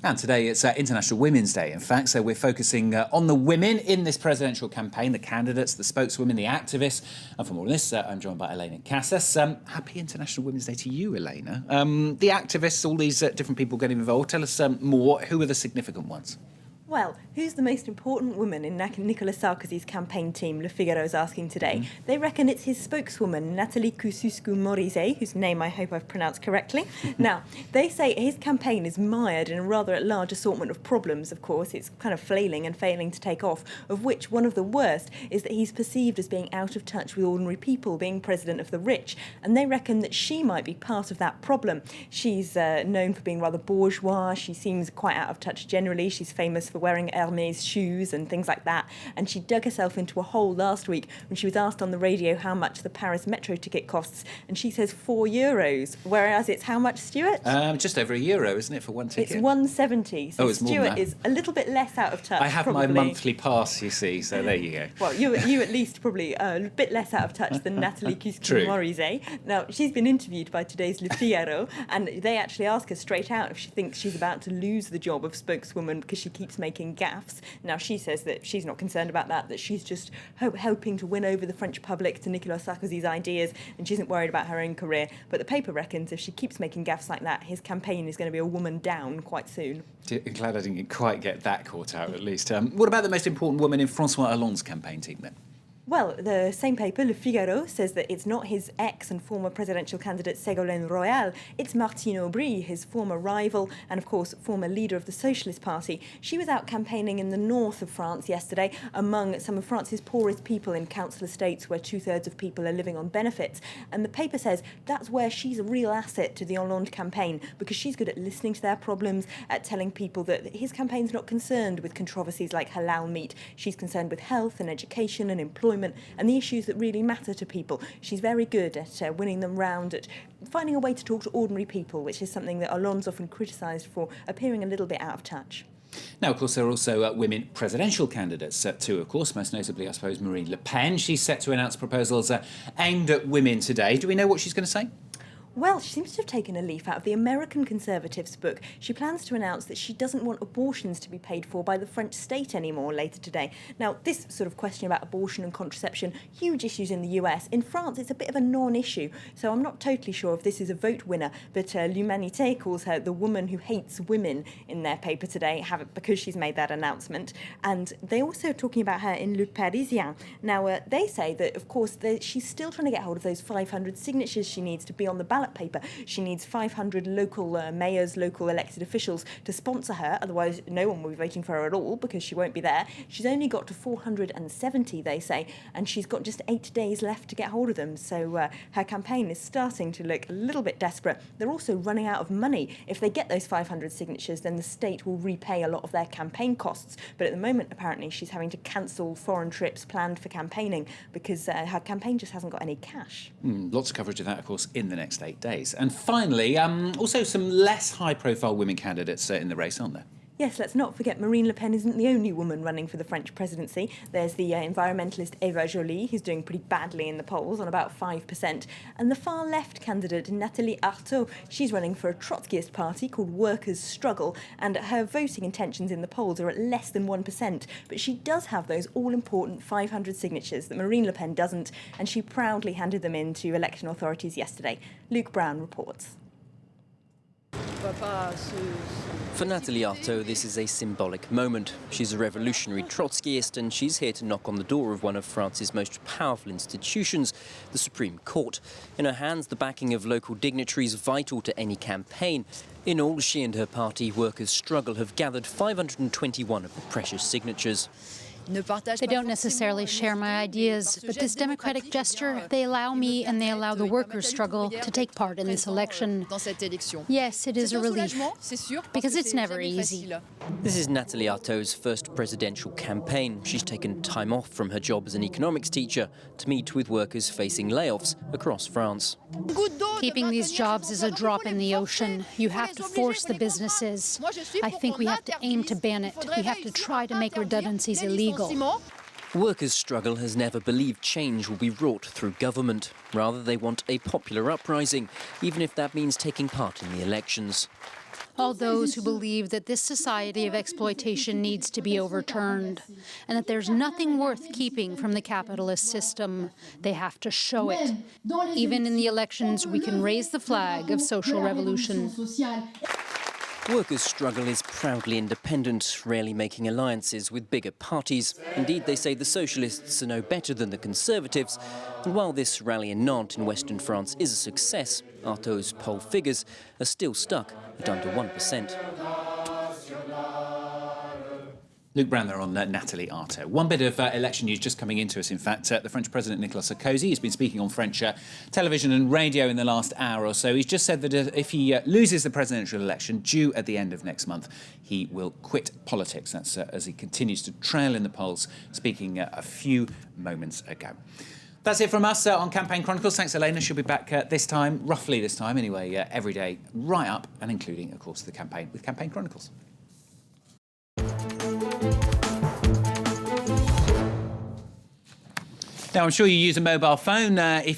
And today it's International Women's Day, in fact, so we're focusing on the women in this presidential campaign, the candidates, the spokeswomen, the activists. And for more on this, I'm joined by Elena Casas. Happy International Women's Day to you, Elena. The activists, all these different people getting involved. Tell us more. Who are the significant ones? Well, who's the most important woman in Nicolas Sarkozy's campaign team, Le Figaro is asking today? They reckon it's his spokeswoman, Nathalie Kosciusko-Morizet, whose name I hope I've pronounced correctly. Now, they say his campaign is mired in a rather large assortment of problems, of course. It's kind of flailing and failing to take off, of which one of the worst is that he's perceived as being out of touch with ordinary people, being president of the rich. And they reckon that she might be part of that problem. She's known for being rather bourgeois. She seems quite out of touch generally. She's famous for wearing Hermès shoes and things like that. And she dug herself into a hole last week when she was asked on the radio how much the Paris metro ticket costs. And she says €4, whereas it's how much, Stuart? Just over €1, isn't it, for one ticket? It's $1.70. So it's more than Stuart that. is a little bit less out of touch. I have probably. my monthly pass, you see, so there you go. Well, you at least probably a bit less out of touch than Nathalie Kosciusko-Morizet. Now, she's been interviewed by today's Le Figaro, and they actually ask her straight out if she thinks she's about to lose the job of spokeswoman because she keeps making gaffes. Now, she says that she's not concerned about that she's just hoping to win over the French public to Nicolas Sarkozy's ideas, and she isn't worried about her own career. But the paper reckons if she keeps making gaffes like that, his campaign is going to be a woman down quite soon. I'm glad I didn't quite get that caught out, at least. What about the most important woman in François Hollande's campaign team, then? Well, the same paper, Le Figaro, says that it's not his ex and former presidential candidate Ségolène Royal, it's Martine Aubry, his former rival and, of course, former leader of the Socialist Party. She was out campaigning in the north of France yesterday among some of France's poorest people in council estates where 2/3 of people are living on benefits. And the paper says that's where she's a real asset to the Hollande campaign because she's good at listening to their problems, at telling people that his campaign's not concerned with controversies like halal meat. She's concerned with health and education and employment and the issues that really matter to people. She's very good at winning them round, at finding a way to talk to ordinary people, which is something that Hollande's often criticised for appearing a little bit out of touch. Now, of course, there are also women presidential candidates too, of course, most notably, I suppose, Marine Le Pen. She's set to announce proposals aimed at women today. Do we know what she's going to say? Well, she seems to have taken a leaf out of the American Conservatives' book. She plans to announce that she doesn't want abortions to be paid for by the French state anymore later today. Now, this sort of question about abortion and contraception, huge issues in the US. In France, it's a bit of a non-issue, so I'm not totally sure if this is a vote winner, but L'Humanité calls her the woman who hates women in their paper today, because she's made that announcement. And they also are talking about her in Le Parisien. Now, they say that, of course, she's still trying to get hold of those 500 signatures she needs to be on the ballot paper. She needs 500 local mayors, local elected officials to sponsor her, otherwise no one will be voting for her at all because she won't be there. She's only got to 470, they say, and she's got just 8 days left to get hold of them, so her campaign is starting to look a little bit desperate. They're also running out of money. If they get those 500 signatures, then the state will repay a lot of their campaign costs, but at the moment, apparently, she's having to cancel foreign trips planned for campaigning because her campaign just hasn't got any cash. Lots of coverage of that, of course, in the next 8 days. And finally, also some less high-profile women candidates in the race, aren't there? Yes, let's not forget Marine Le Pen isn't the only woman running for the French presidency. There's the environmentalist Eva Joly, who's doing pretty badly in the polls, on about 5%. And the far-left candidate, Nathalie Arthaud, she's running for a Trotskyist party called Workers' Struggle, and her voting intentions in the polls are at less than 1%. But she does have those all-important 500 signatures that Marine Le Pen doesn't, and she proudly handed them in to election authorities yesterday. Luke Brown reports. For Nathalie Arthaud, this is a symbolic moment. She's a revolutionary Trotskyist and she's here to knock on the door of one of France's most powerful institutions, the Supreme Court. In her hands, the backing of local dignitaries vital to any campaign. In all, she and her party, Workers' Struggle, have gathered 521 of the precious signatures. They don't necessarily share my ideas, but this democratic gesture, they allow me and they allow the workers' struggle to take part in this election. Yes, it is a relief, because it's never easy. This is Nathalie Arthaud's first presidential campaign. She's taken time off from her job as an economics teacher to meet with workers facing layoffs across France. Keeping these jobs is a drop in the ocean. You have to force the businesses. I think we have to aim to ban it. We have to try to make redundancies illegal. Workers' struggle has never believed change will be wrought through government. Rather, they want a popular uprising, even if that means taking part in the elections. All those who believe that this society of exploitation needs to be overturned and that there's nothing worth keeping from the capitalist system, they have to show it. Even in the elections, we can raise the flag of social revolution. Workers' struggle is proudly independent, rarely making alliances with bigger parties. Indeed, they say the socialists are no better than the conservatives. And while this rally in Nantes in western France is a success, Artaud's poll figures are still stuck at under 1%. Luke Brown there on Nathalie Artaud. One bit of election news just coming into us, in fact. The French President Nicolas Sarkozy has been speaking on French television and radio in the last hour or so. He's just said that if he loses the presidential election due at the end of next month, he will quit politics. That's as he continues to trail in the polls, speaking a few moments ago. That's it from us on Campaign Chronicles. Thanks, Elena. She'll be back roughly this time anyway, every day, right up and including, of course, the campaign with Campaign Chronicles. Now, I'm sure you use a mobile phone. If